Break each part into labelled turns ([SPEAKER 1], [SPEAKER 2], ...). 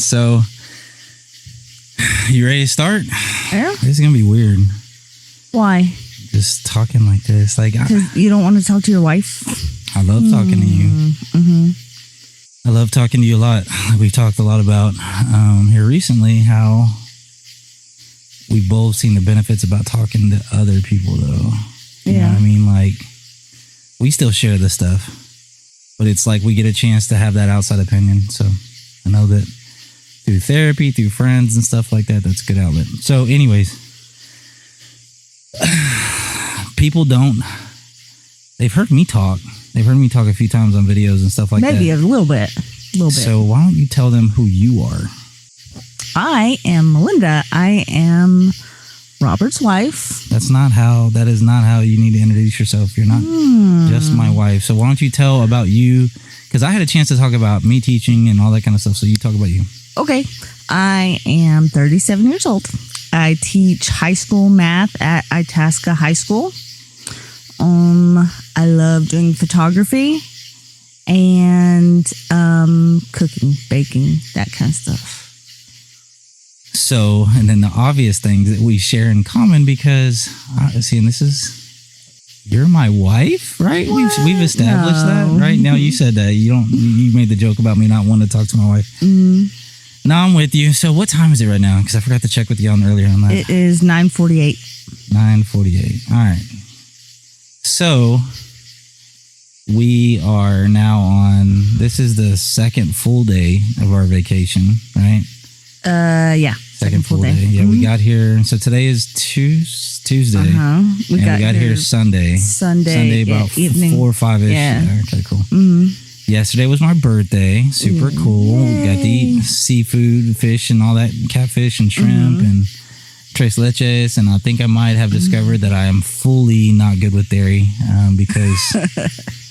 [SPEAKER 1] So, you ready to start?
[SPEAKER 2] Yeah.
[SPEAKER 1] This is going to be weird.
[SPEAKER 2] Why?
[SPEAKER 1] Just talking like this. Like,
[SPEAKER 2] Because you don't want to talk to your wife?
[SPEAKER 1] I love talking to you.
[SPEAKER 2] Mm-hmm.
[SPEAKER 1] I love talking to you a lot. We've talked a lot about here recently how we've both seen the benefits about talking to other people, though. You know what I mean? Like, we still share this stuff, but it's like we get a chance to have that outside opinion. So I know that through therapy, through friends and stuff like that, that's a good outlet. So anyways, people they've heard me talk. They've heard me talk a few times on videos and stuff like that.
[SPEAKER 2] Maybe a little bit.
[SPEAKER 1] So why don't you tell them who you are?
[SPEAKER 2] I am Melinda. I am Robert's wife.
[SPEAKER 1] That is not how you need to introduce yourself. You're not just my wife. So why don't you tell about you? Because I had a chance to talk about me teaching and all that kind of stuff. So you talk about you.
[SPEAKER 2] Okay. I am 37 years old. I teach high school math at Itasca High School. I love doing photography and cooking, baking, that kind of stuff.
[SPEAKER 1] So, and then the obvious things that we share in common, because you're my wife, right? We've established that, right? Now you said that you made the joke about me not wanting to talk to my wife. Now I'm with you. So what time is it right now? Because I forgot to check with you earlier on that.
[SPEAKER 2] It is 9:48.
[SPEAKER 1] 9:48. All right. So we are now on. This is the second full day of our vacation, right?
[SPEAKER 2] Yeah.
[SPEAKER 1] Second full day. Yeah, we got here. So today is Tuesday. We got here Sunday about
[SPEAKER 2] evening.
[SPEAKER 1] 4 or 5-ish.
[SPEAKER 2] Yeah.
[SPEAKER 1] Okay, cool. Yesterday was my birthday. Super cool. We got to eat seafood, fish, and all that, catfish and shrimp and tres leches. And I think I might have discovered that I am fully not good with dairy because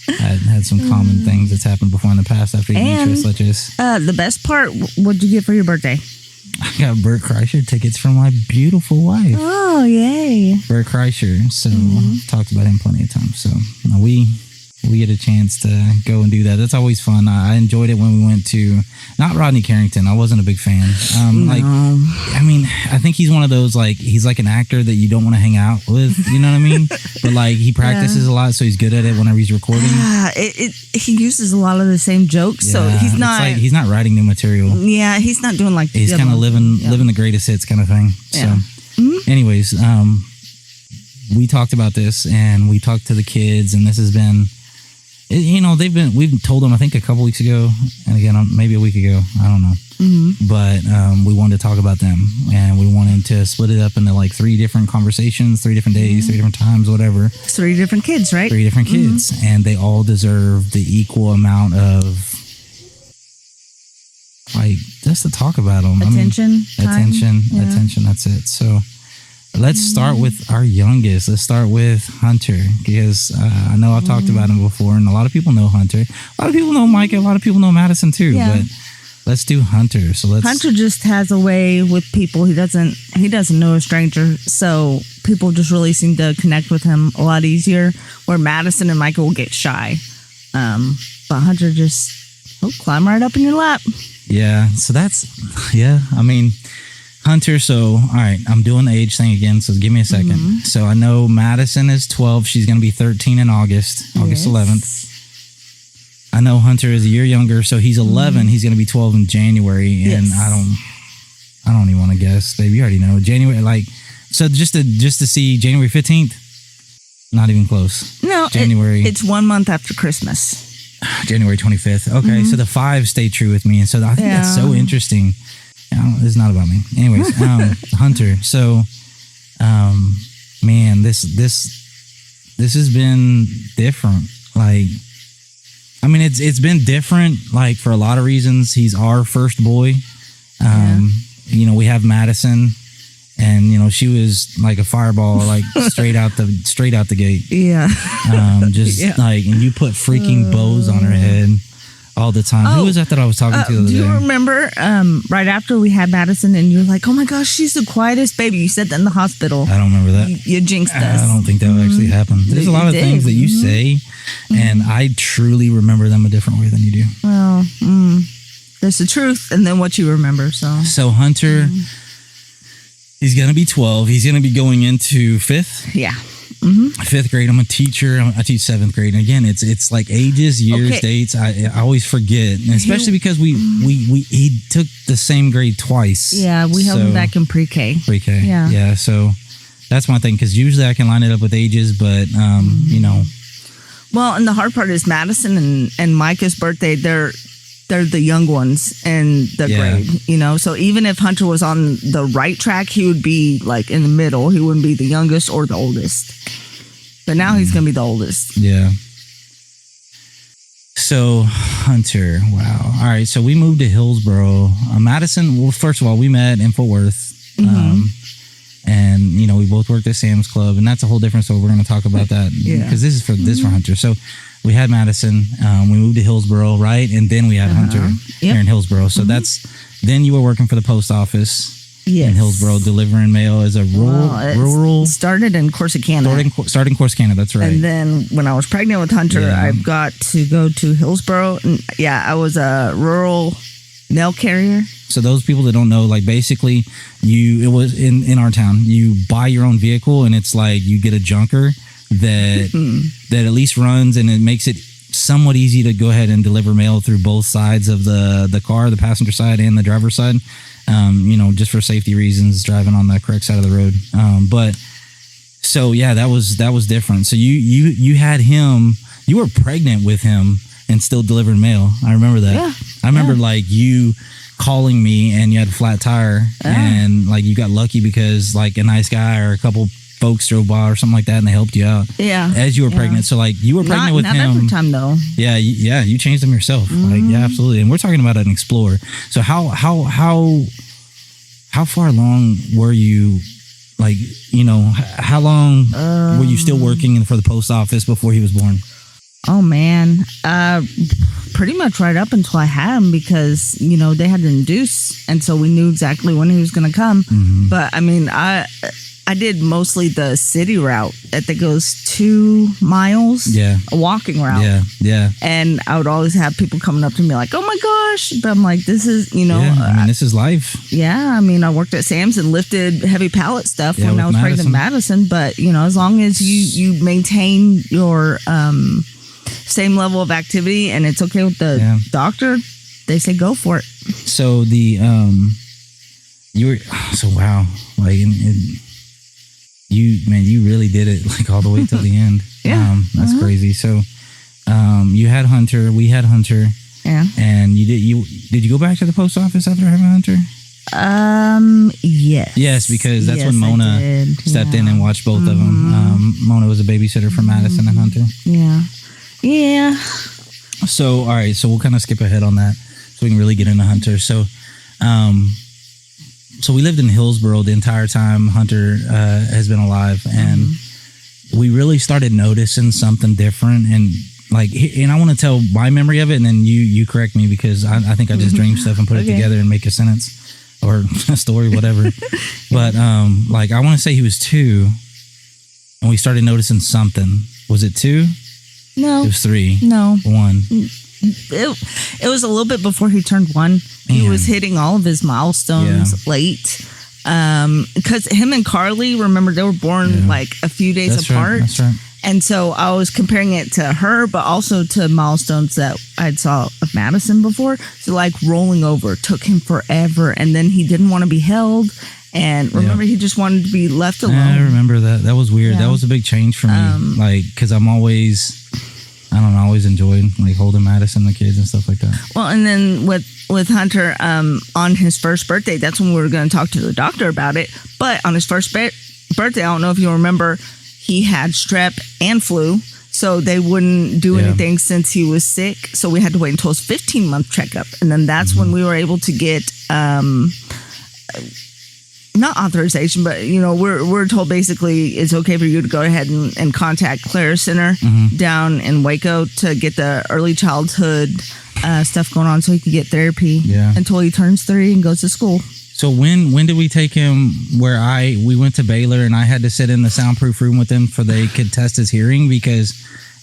[SPEAKER 1] I had some common things that's happened before in the past after eating tres leches.
[SPEAKER 2] The best part, what'd you get for your birthday?
[SPEAKER 1] I got Bert Kreischer tickets from my beautiful wife.
[SPEAKER 2] Oh, yay.
[SPEAKER 1] Bert Kreischer. So talked about him plenty of times. So we get a chance to go and do that. That's always fun. I enjoyed it when we went to, not Rodney Carrington. I wasn't a big fan. I think he's one of those, like, he's like an actor that you don't want to hang out with. You know what I mean? But like he practices a lot, so he's good at it whenever he's recording.
[SPEAKER 2] He uses a lot of the same jokes, so he's not.
[SPEAKER 1] It's like he's not writing new material.
[SPEAKER 2] Yeah, he's not doing like.
[SPEAKER 1] He's kind of living the greatest hits kind of thing.
[SPEAKER 2] Yeah.
[SPEAKER 1] So, anyways, we talked about this and we talked to the kids, and this has been. We've told them, I think a couple weeks ago, and again, maybe a week ago, I don't know. But we wanted to talk about them, and we wanted to split it up into like 3 different conversations, 3 different days, 3 different times, whatever.
[SPEAKER 2] It's 3 different kids, right?
[SPEAKER 1] 3 different kids, and they all deserve the equal amount of, like, just to talk about them.
[SPEAKER 2] Attention.
[SPEAKER 1] Attention, that's it. So let's start with our youngest. Let's start with Hunter, because I know I've talked about him before, and a lot of people know Hunter. A lot of people know Micah. A lot of people know Madison too. Yeah. But let's do Hunter. So
[SPEAKER 2] Hunter just has a way with people. He doesn't know a stranger, so people just really seem to connect with him a lot easier. Where Madison and Micah will get shy, but Hunter he'll climb right up in your lap.
[SPEAKER 1] Yeah. So Hunter, so, all right, I'm doing the age thing again, so give me a second. So I know Madison is 12. She's going to be 13 in August 11th. I know Hunter is a year younger, so he's 11. He's going to be 12 in January, and I don't even want to guess, baby. You already know. January, like, so just to see January 15th, not even close.
[SPEAKER 2] No,
[SPEAKER 1] January.
[SPEAKER 2] It's 1 month after Christmas.
[SPEAKER 1] January 25th. Okay, so the 5 stay true with me, and so I think that's so interesting. It's not about me. Anyways, Hunter. So, man, this has been different. Like, I mean, it's been different, like, for a lot of reasons. He's our first boy. We have Madison, and she was like a fireball, like straight out the gate. Yeah. Like, and you put freaking bows on her head all the time. Who was that I was talking to the other day?
[SPEAKER 2] Do you remember right after we had Madison and you were like, oh my gosh, she's the quietest baby? You said that in the hospital.
[SPEAKER 1] I don't remember that.
[SPEAKER 2] You jinxed us.
[SPEAKER 1] I don't think that actually happened. There's a lot of things that you say, and I truly remember them a different way than you do.
[SPEAKER 2] Well, There's the truth and then what you remember.
[SPEAKER 1] So Hunter, he's going to be 12. He's going to be going into fifth.
[SPEAKER 2] Yeah.
[SPEAKER 1] Fifth grade. I'm a teacher. I teach seventh grade. And again, it's like ages, years,
[SPEAKER 2] Okay.
[SPEAKER 1] dates. I always forget, and especially because he took the same grade twice.
[SPEAKER 2] Yeah, we held him back in pre-K.
[SPEAKER 1] Pre-K.
[SPEAKER 2] Yeah.
[SPEAKER 1] Yeah. So that's my thing, because usually I can line it up with ages, but you know.
[SPEAKER 2] Well, and the hard part is Madison and Micah's birthday. They're the young ones in the
[SPEAKER 1] Yeah.
[SPEAKER 2] grade, you know. So even if Hunter was on the right track, he would be like in the middle. He wouldn't be the youngest or the oldest. But now he's gonna be the oldest.
[SPEAKER 1] Yeah. So Hunter, wow. All right, so we moved to Hillsboro. Madison, well, first of all, we met in Fort Worth. And, you know, we both worked at Sam's Club, and that's a whole different story. We're going to talk about that because this is for Hunter. So we had Madison. We moved to Hillsboro, right? And then we had Hunter here in Hillsboro. So then you were working for the post office in Hillsboro, delivering mail as a rural.
[SPEAKER 2] Started in Corsicana.
[SPEAKER 1] Starting Corsicana, that's right.
[SPEAKER 2] And then when I was pregnant with Hunter, I got to go to Hillsboro. And I was a rural mail carrier.
[SPEAKER 1] So those people that don't know, like basically it was in our town, you buy your own vehicle, and it's like you get a junker that at least runs, and it makes it somewhat easy to go ahead and deliver mail through both sides of the car, the passenger side and the driver's side. You know, just for safety reasons, driving on the correct side of the road. But so yeah, that was different. So you had him, you were pregnant with him and still delivered mail. I remember that.
[SPEAKER 2] Yeah.
[SPEAKER 1] I remember like you calling me and you had a flat tire and like you got lucky because like a nice guy or a couple folks drove by or something like that and they helped you out.
[SPEAKER 2] Yeah.
[SPEAKER 1] As you were pregnant. So like you were pregnant with
[SPEAKER 2] not
[SPEAKER 1] him.
[SPEAKER 2] Not every time though.
[SPEAKER 1] Yeah, you changed them yourself. Like yeah, absolutely. And we're talking about an Explorer. So how far along were you? Like, you know, how long were you still working for the post office before he was born?
[SPEAKER 2] Oh man, pretty much right up until I had him, because you know they had to induce, and so we knew exactly when he was going to come. But I mean, I did mostly the city route that goes 2 miles.
[SPEAKER 1] Yeah,
[SPEAKER 2] a walking route.
[SPEAKER 1] Yeah.
[SPEAKER 2] And I would always have people coming up to me like, "Oh my gosh!" But I'm like, "This is, you know,
[SPEAKER 1] I mean, this is life."
[SPEAKER 2] Yeah, I mean, I worked at Sam's and lifted heavy pallet stuff when I was pregnant with Madison. But you know, as long as you maintain your same level of activity and it's okay with the doctor, they say go for it.
[SPEAKER 1] So wow, like you really did it like all the way till the end. That's crazy. So you had Hunter, we had Hunter.
[SPEAKER 2] Yeah.
[SPEAKER 1] And did you go back to the post office after having Hunter?
[SPEAKER 2] Yes.
[SPEAKER 1] Yes, because that's when Mona stepped in and watched both of them. Mona was a babysitter for Madison and Hunter.
[SPEAKER 2] Yeah.
[SPEAKER 1] So, all right. So we'll kind of skip ahead on that so we can really get into Hunter. So, so we lived in Hillsboro the entire time Hunter has been alive. And we really started noticing something different. And like, and I want to tell my memory of it. And then you correct me, because I think I just dream stuff and put it together and make a sentence or a story, whatever. But like, I want to say he was 2 and we started noticing something. Was it 2?
[SPEAKER 2] No.
[SPEAKER 1] It was 3.
[SPEAKER 2] No.
[SPEAKER 1] 1.
[SPEAKER 2] It was a little bit before he turned 1. He was hitting all of his milestones late. Because him and Carly, remember, they were born like a few days apart.
[SPEAKER 1] Right, that's right.
[SPEAKER 2] And so I was comparing it to her, but also to milestones that I'd saw of Madison before. So like rolling over took him forever. And then he didn't want to be held. And remember, he just wanted to be left alone.
[SPEAKER 1] I remember that. That was weird. That was a big change for me. Like, because I'm always, I don't know, I always enjoyed like holding Madison, the kids and stuff like that.
[SPEAKER 2] Well, and then with Hunter, on his first birthday, that's when we were going to talk to the doctor about it. But on his first birthday, I don't know if you remember, he had strep and flu. So they wouldn't do anything since he was sick. So we had to wait until his 15-month checkup. And then that's when we were able to get, not authorization, but you know, we're told basically it's okay for you to go ahead and contact Clara Center down in Waco to get the early childhood stuff going on, so he can get therapy until he turns 3 and goes to school.
[SPEAKER 1] So when did we take him? Where we went to Baylor and I had to sit in the soundproof room with him they could test his hearing, because,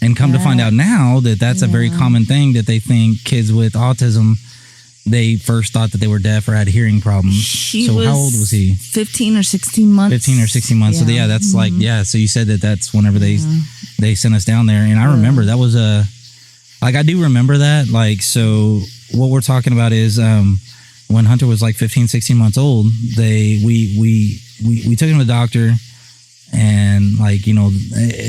[SPEAKER 1] and come to find out now that's a very common thing, that they think kids with autism they first thought that they were deaf or had hearing problems. So how old was he?
[SPEAKER 2] 15 or 16 months.
[SPEAKER 1] 15 or 16 months.
[SPEAKER 2] Yeah.
[SPEAKER 1] So yeah, that's like, so you said that's whenever they sent us down there. And I remember that was I do remember that. Like, so what we're talking about is when Hunter was like 15, 16 months old, we took him to the doctor. And like, you know,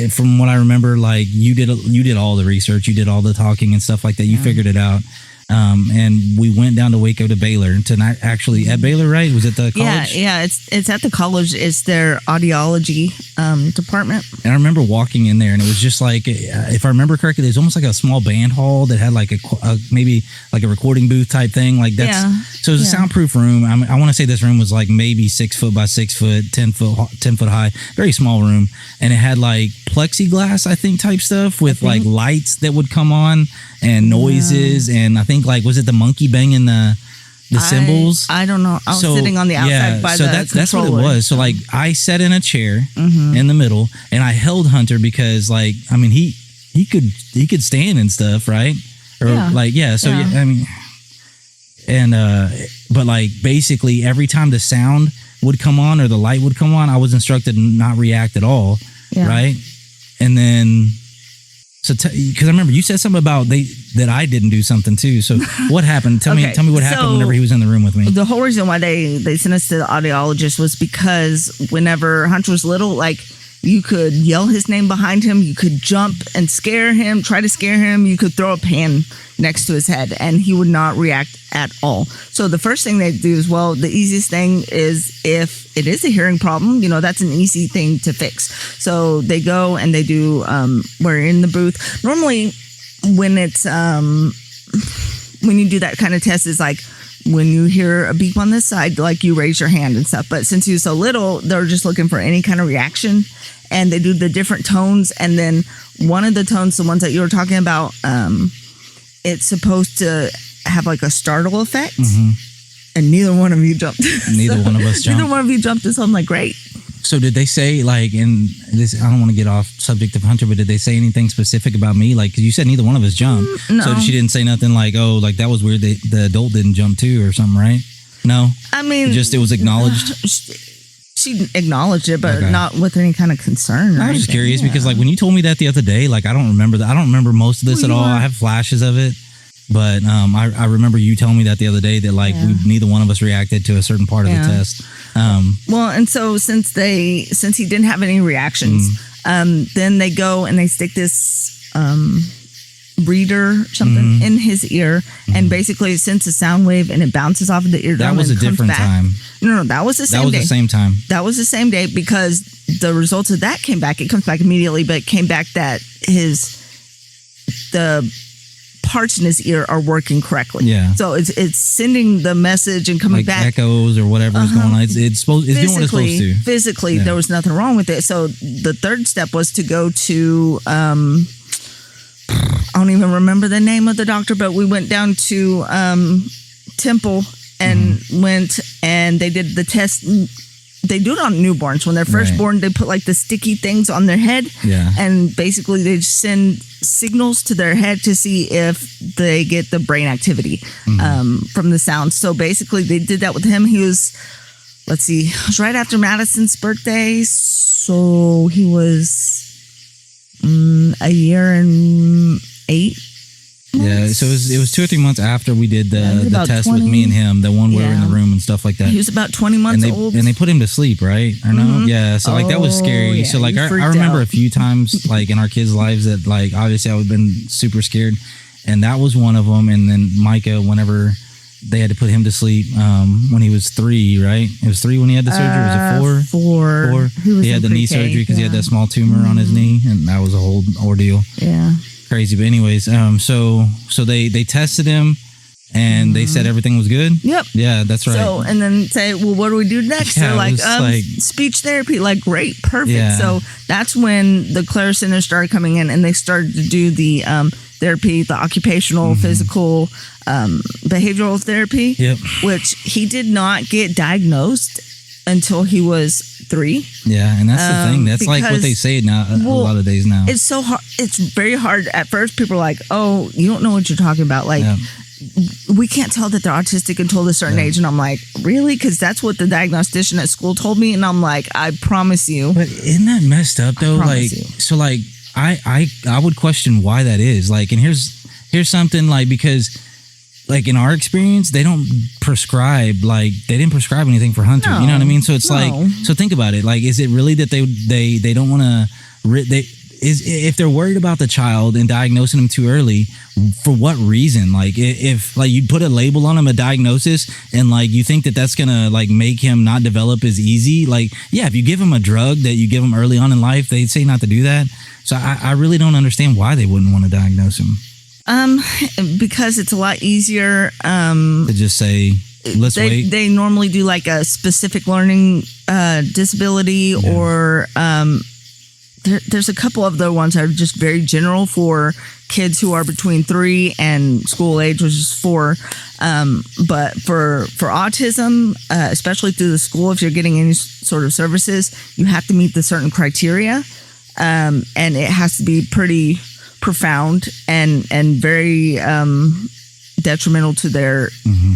[SPEAKER 1] from what I remember, like you did all the research, you did all the talking and stuff like that. You figured it out. And we went down to Waco to Baylor to actually at Baylor, right? Was it the college?
[SPEAKER 2] Yeah. It's at the college. It's their audiology department.
[SPEAKER 1] And I remember walking in there, and it was just like, if I remember correctly, there's almost like a small band hall that had like a maybe like a recording booth type thing. Like that's so it was a soundproof room. I want to say this room was like maybe 6 foot by 6 foot, 10 foot high, very small room, and it had like plexiglass, I think, type stuff with like lights that would come on and noises, and I think like was it the monkey banging the cymbals?
[SPEAKER 2] I don't know. I was sitting on the outside by the controller.
[SPEAKER 1] That's what it was. So like I sat in a chair in the middle, and I held Hunter because like I mean he could stand and stuff, right? Or So I mean, and but like basically every time the sound would come on or the light would come on, I was instructed to not react at all, right? And then. So, because I remember you said something about that I didn't do something too. So, what happened? Tell me what happened whenever he was in the room with me.
[SPEAKER 2] The whole reason why they sent us to the audiologist was because whenever Hunter was little, like you could yell his name behind him, you could jump and scare him, try to scare him, you could throw a pan next to his head, and he would not react at all. So the first thing they do is, the easiest thing is if it is a hearing problem, you know, that's an easy thing to fix. So they go and they do, we're in the booth. Normally when it's, when you do that kind of test, is like when you hear a beep on this side, like you raise your hand and stuff. But since he was so little, they're just looking for any kind of reaction, and they do the different tones. And then one of the tones, the ones that you were talking about, it's supposed to have like a startle effect, and neither one of you jumped.
[SPEAKER 1] Neither one of us jumped.
[SPEAKER 2] Neither one of you jumped, so I'm like, great.
[SPEAKER 1] So did they say, like, in this, I don't want to get off subject of Hunter, but did they say anything specific about me? Like, because you said neither one of us jumped.
[SPEAKER 2] No.
[SPEAKER 1] So she didn't say nothing like, oh, like that was weird, the adult didn't jump too or something, right? No?
[SPEAKER 2] I mean,
[SPEAKER 1] it was acknowledged?
[SPEAKER 2] She acknowledged it, but not with any kind of concern.
[SPEAKER 1] I was just curious because, like, when you told me that the other day, like, I don't remember that. I don't remember most of this at all. I have flashes of it. But I remember you telling me that the other day that like neither one of us reacted to a certain part of the test.
[SPEAKER 2] Well, and so since he didn't have any reactions, then they go and they stick this reader something in his ear, and basically it sends a sound wave and it bounces off of the eardrum.
[SPEAKER 1] That was a different time.
[SPEAKER 2] No, that was the same day.
[SPEAKER 1] That was the same time.
[SPEAKER 2] That was the same day because the results of that came back. It comes back immediately, but it came back that the parts in his ear are working correctly. Yeah. So it's sending the message and coming
[SPEAKER 1] like
[SPEAKER 2] back.
[SPEAKER 1] Echoes or whatever is going on. It's doing what it's supposed to.
[SPEAKER 2] Physically, there was nothing wrong with it. So the third step was to go to I don't even remember the name of the doctor, but we went down to Temple and went and they did the test. They do it on newborns. When they're first born, they put like the sticky things on their head. Yeah. And basically they send signals to their head to see if they get the brain activity from the sound. So basically they did that with him. He was, it was right after Madison's birthday. So he was a year and 8 months.
[SPEAKER 1] Yeah, so it was 2 or 3 months after we did the test 20, with me and him, the one where we were in the room and stuff like that.
[SPEAKER 2] He was about 20 months old.
[SPEAKER 1] And they put him to sleep, right? Or no? Yeah, so like that was scary. So like I remember a few times like in our kids' lives that like obviously I would have been super scared. And that was one of them. And then Micah, whenever they had to put him to sleep when he was 3, right? It was 3 when he had the surgery. Was it 4? 4. He had the knee surgery because he had that small tumor on his knee, and that was a whole ordeal. Yeah. Crazy. But anyways, so they tested him and they said everything was good. Yep. Yeah, that's right.
[SPEAKER 2] So and then say, well, what do we do next? Yeah, they're like speech therapy. Like, great, perfect. Yeah. So that's when the Clare Center started coming in, and they started to do the therapy, the occupational, physical, behavioral therapy. Yep. Which he did not get diagnosed until he was 3.
[SPEAKER 1] Yeah, and that's the thing. That's like what they say now a lot of days now.
[SPEAKER 2] It's so hard. It's very hard. At first, people are like, "Oh, you don't know what you're talking about." Like, we can't tell that they're autistic until a certain age. And I'm like, really? Because that's what the diagnostician at school told me. And I'm like, I promise you.
[SPEAKER 1] But isn't that messed up though? Like, so like, I would question why that is. Like, and here's something, like, because like in our experience, they don't prescribe, like they didn't prescribe anything for Hunter. You know what I mean? So it's like, so think about it. Like, is it really that they don't want to, if they're worried about the child and diagnosing them too early, for what reason? Like, if like you put a label on him, a diagnosis, and like you think that that's gonna like make him not develop as easy, like, yeah, if you give him a drug that you give him early on in life, they say not to do that. So I really don't understand why they wouldn't want to diagnose him.
[SPEAKER 2] Because it's a lot easier
[SPEAKER 1] to just say, let's wait.
[SPEAKER 2] They normally do like a specific learning disability, or there's a couple of other ones that are just very general for kids who are between 3 and school age, which is 4. But for autism, especially through the school, if you're getting any sort of services, you have to meet the certain criteria, and it has to be pretty profound and very detrimental to their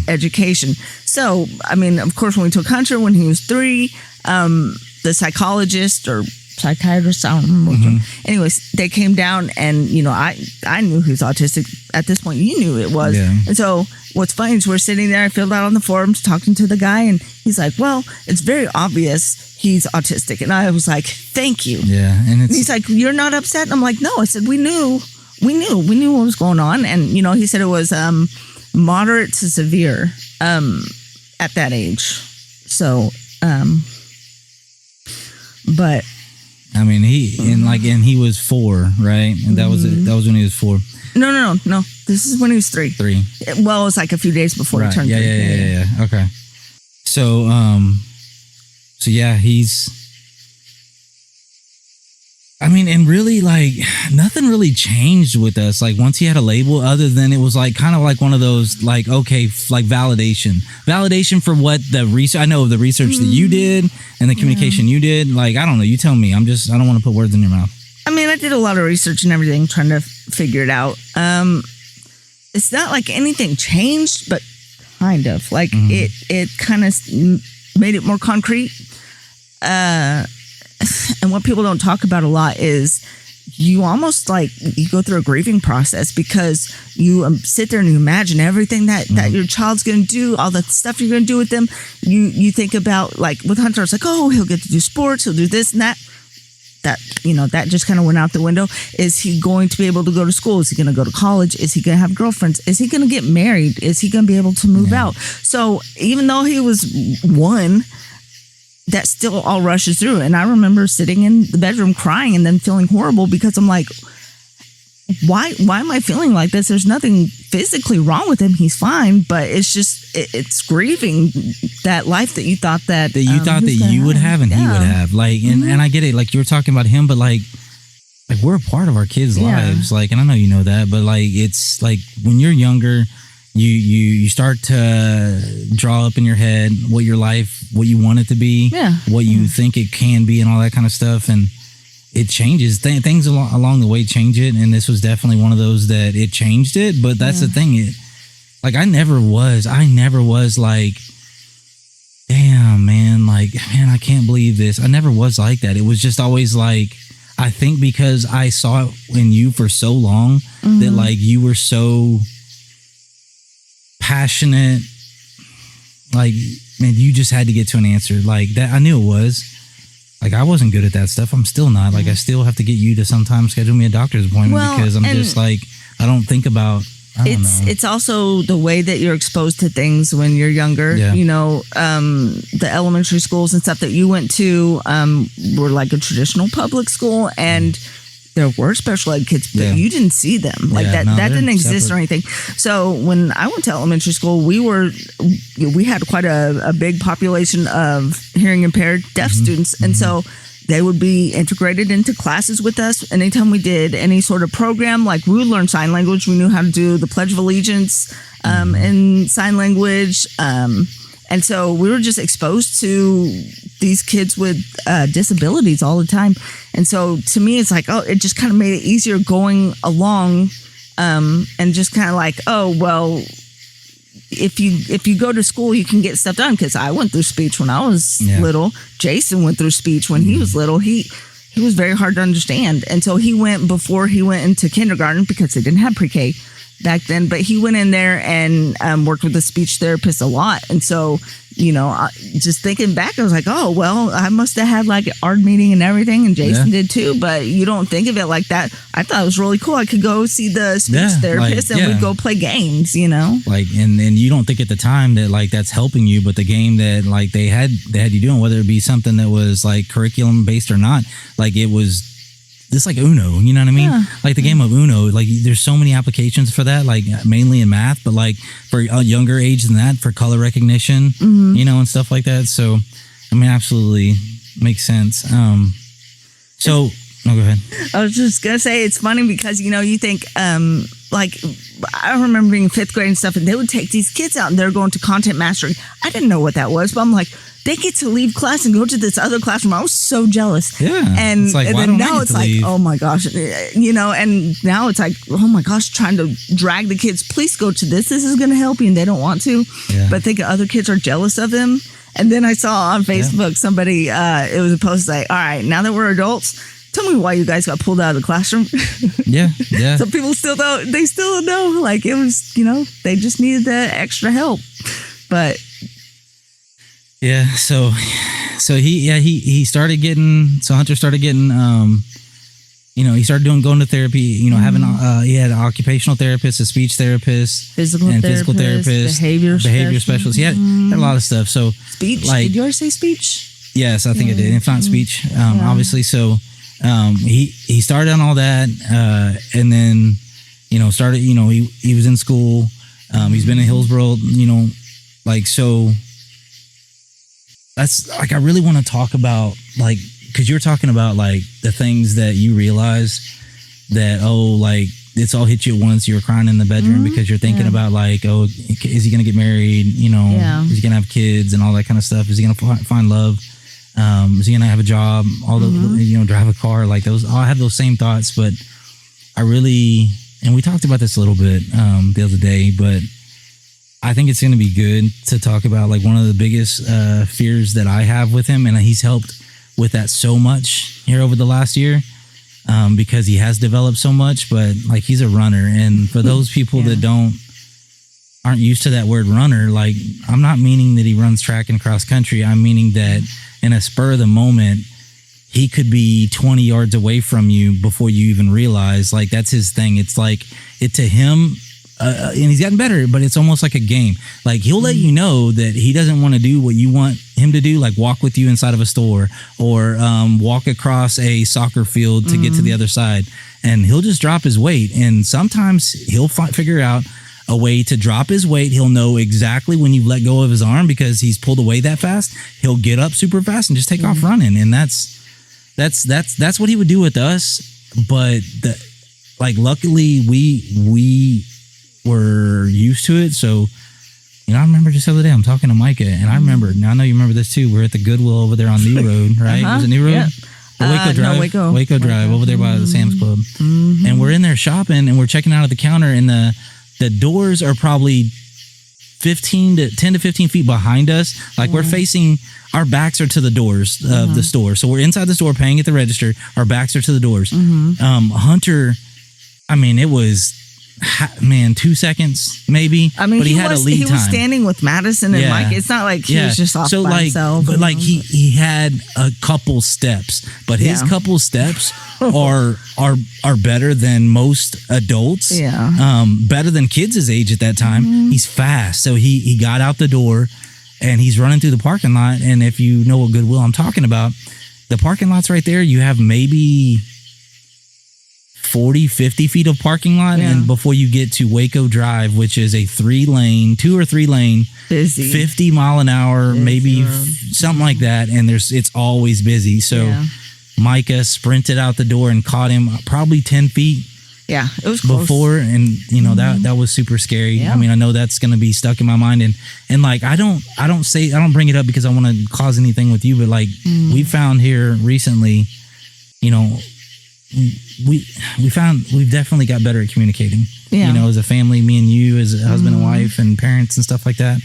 [SPEAKER 2] education. So, I mean, of course, when we took Hunter when he was 3, the psychologist or psychiatrist, I don't remember which one. Anyways, they came down, and you know, I knew he was autistic at this point. You knew it was. And so what's funny is we're sitting there, I filled out on the forms, talking to the guy, and he's like, well, it's very obvious he's autistic. And I was like, thank you. And he's like, you're not upset? And I'm like, no. I said, we knew what was going on. And you know, he said it was moderate to severe at that age. So but
[SPEAKER 1] I mean, and he was 4, right? And that was it. That was when he was 4.
[SPEAKER 2] No. This is when he was 3.
[SPEAKER 1] 3.
[SPEAKER 2] Well, it was like a few days before he turned 3.
[SPEAKER 1] Yeah. Okay. So, yeah, he's. I mean, and really, like, nothing really changed with us. Like, once he had a label, other than it was like kind of like one of those, like, okay, like validation for what the research. I know the research that you did and the communication you did. Like, I don't know. You tell me. I don't want to put words in your mouth.
[SPEAKER 2] I mean, I did a lot of research and everything, trying to figure it out. It's not like anything changed, but kind of like it kind of made it more concrete. And what people don't talk about a lot is you almost like you go through a grieving process, because you sit there and you imagine everything that your child's going to do, all the stuff you're going to do with them. You think about, like with Hunter, it's like, oh, he'll get to do sports, he'll do this and that. That, you know, that just kind of went out the window. Is he going to be able to go to school? Is he going to go to college? Is he going to have girlfriends? Is he going to get married? Is he going to be able to move out? So even though he was 1, that still all rushes through. And I remember sitting in the bedroom crying and then feeling horrible, because I'm like, why am I feeling like this? There's nothing physically wrong with him. He's fine, but it's just, it's grieving that life that you thought that
[SPEAKER 1] you would have and he would have. Like, and I get it. Like, you were talking about him, but like we're a part of our kids' lives. Like, and I know you know that, but like, it's like when you're younger, you start to draw up in your head what your life, what you want it to be, what you think it can be, and all that kind of stuff. And it changes. Things along the way change it, and this was definitely one of those that it changed it. But that's the thing. I never was like, damn, man, I can't believe this. I never was like that. It was just always like, I think because I saw it in you for so long that like you were so passionate, like, man, you just had to get to an answer like that. I knew it was. Like, I wasn't good at that stuff. I'm still not. Like, I still have to get you to sometimes schedule me a doctor's appointment, because I'm just like, I don't think about, I don't know. It's
[SPEAKER 2] also the way that you're exposed to things when you're younger. You know, the elementary schools and stuff that you went to were like a traditional public school, and there were special ed kids, but you didn't see them. Like that didn't exist separate or anything. So when I went to elementary school, we had quite a big population of hearing impaired deaf students. And so they would be integrated into classes with us. Anytime we did any sort of program, like we would learn sign language. We knew how to do the Pledge of Allegiance in sign language. And so we were just exposed to these kids with disabilities all the time. And so to me, it's like, oh, it just kind of made it easier going along, and just kind of like, oh, well, if you go to school, you can get stuff done. Because I went through speech when I was little. Jason went through speech when he was little. He was very hard to understand. And so before he went into kindergarten, because they didn't have pre-K back then, but he went in there and worked with a speech therapist a lot. And so, just thinking back, I was like, oh, well, I must have had like an art meeting and everything, and Jason did too, but you don't think of it like that. I thought it was really cool. I could go see the speech therapist and we'd go play games, Like,
[SPEAKER 1] and you don't think at the time that like that's helping you, but the game that like they had you doing, whether it be something that was like curriculum based or not, like it was just like Uno, you know what I mean? Yeah. Like the game of Uno, like there's so many applications for that, like mainly in math, but like for a younger age than that, for color recognition, and stuff like that. So, I mean, absolutely makes sense. Go ahead.
[SPEAKER 2] I was just going to say, it's funny because, you think, like, I remember being in 5th grade and stuff, and they would take these kids out and they're going to content mastering. I didn't know what that was, but I'm like, they get to leave class and go to this other classroom. I was so jealous.
[SPEAKER 1] Yeah.
[SPEAKER 2] And,
[SPEAKER 1] it's like,
[SPEAKER 2] and then now it's like, oh my gosh, and now it's like, oh my gosh, trying to drag the kids, please go to this. This is going to help you. And they don't want to. Yeah. But I think other kids are jealous of them. And then I saw on Facebook somebody, it was a post like, all right, now that we're adults, tell me why you guys got pulled out of the classroom.
[SPEAKER 1] Yeah.
[SPEAKER 2] So people still don't know. Like it was, they just needed the extra help. But
[SPEAKER 1] yeah, so he started getting, so Hunter started getting, he started going to therapy, having, he had an occupational therapist, a speech therapist, physical therapist, behavior specialist. He had a lot of stuff. So
[SPEAKER 2] speech, like, did you already say speech?
[SPEAKER 1] Yes, I think I did. If not speech, obviously. So, he started on all that, and then, started, he was in school, he's been in Hillsboro, so that's like, I really want to talk about, like, because you're talking about like the things that you realize that, like it's all hit you at once. You were crying in the bedroom because you're thinking about like, oh, is he going to get married? Is he going to have kids and all that kind of stuff? Is he going to find love? Is he going to have a job? All the, drive a car, like those, I have those same thoughts, but I really, and we talked about this a little bit the other day, but I think it's going to be good to talk about like one of the biggest fears that I have with him. And he's helped with that so much here over the last year because he has developed so much, but like he's a runner. And for those people that aren't used to that word runner, like I'm not meaning that he runs track and cross country. I'm meaning that in a spur of the moment, he could be 20 yards away from you before you even realize, like that's his thing. It's like it to him. And he's gotten better, but it's almost like a game. Like he'll let you know that he doesn't want to do what you want him to do, like walk with you inside of a store or walk across a soccer field to get to the other side. And he'll just drop his weight. And sometimes he'll figure out a way to drop his weight. He'll know exactly when you've let go of his arm because he's pulled away that fast. He'll get up super fast and just take off running. And that's what he would do with us. But luckily we were used to it. So, I remember just the other day, I'm talking to Micah, and I remember, now I know you remember this too, we're at the Goodwill over there on New Road, right? Was it New Road?
[SPEAKER 2] Yeah.
[SPEAKER 1] Waco Drive?
[SPEAKER 2] No,
[SPEAKER 1] Waco Drive, over there by the Sam's Club. And we're in there shopping, and we're checking out at the counter, and the doors are probably 10 to 15 feet behind us. Like we're facing, our backs are to the doors of the store. So we're inside the store paying at the register. Our backs are to the doors. Hunter, I mean, it was, 2 seconds maybe. I mean, but he had a lead time.
[SPEAKER 2] He was standing with Madison and Mike. It's not like he was just off by himself.
[SPEAKER 1] But like he had a couple steps, but his couple steps are better than most adults.
[SPEAKER 2] Yeah.
[SPEAKER 1] Better than kids his age at that time. He's fast, so he got out the door and he's running through the parking lot. And if you know what Goodwill I'm talking about, the parking lot's right there. You have maybe 40, 50 feet of parking lot. And before you get to Waco Drive, which is a 2 or 3 lane,
[SPEAKER 2] busy,
[SPEAKER 1] 50 mile an hour, maybe something like that. And it's always busy. So Micah sprinted out the door and caught him probably 10 feet.
[SPEAKER 2] Yeah, it was close.
[SPEAKER 1] Before, and that was super scary.
[SPEAKER 2] Yeah.
[SPEAKER 1] I mean, I know that's going to be stuck in my mind, and like I don't bring it up because I want to cause anything with you, but like we found here recently, we've definitely got better at communicating.
[SPEAKER 2] Yeah.
[SPEAKER 1] You know, as a family, me and you, as a husband and wife, and parents and stuff like that.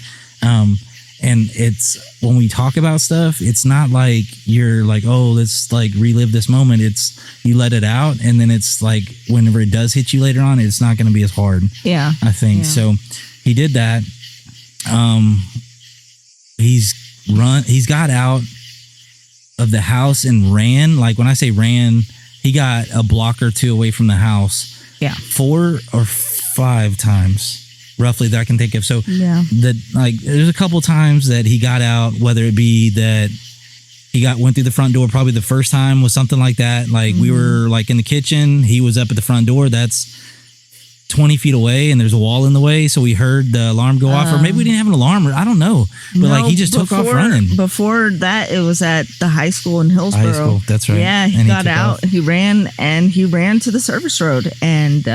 [SPEAKER 1] And it's when we talk about stuff, it's not like you're like, oh, let's like relive this moment. It's you let it out, and then it's like whenever it does hit you later on, it's not going to be as hard.
[SPEAKER 2] Yeah,
[SPEAKER 1] I think
[SPEAKER 2] yeah.
[SPEAKER 1] so. He did that. He's got out of the house and ran. Like when I say ran, he got a block or two away from the house.
[SPEAKER 2] Yeah,
[SPEAKER 1] 4 or 5 times. Roughly that I can think of. So there's a couple times that he got out, whether it be that he went through the front door. Probably the first time was something like that. Like we were like in the kitchen, he was up at the front door. That's 20 feet away, and there's a wall in the way. So we heard the alarm go off, or maybe we didn't have an alarm, or I don't know. But like he just took off running.
[SPEAKER 2] Before that, it was at the high school in Hillsboro.
[SPEAKER 1] High school, that's right.
[SPEAKER 2] Yeah, he got out. He ran to the service road, and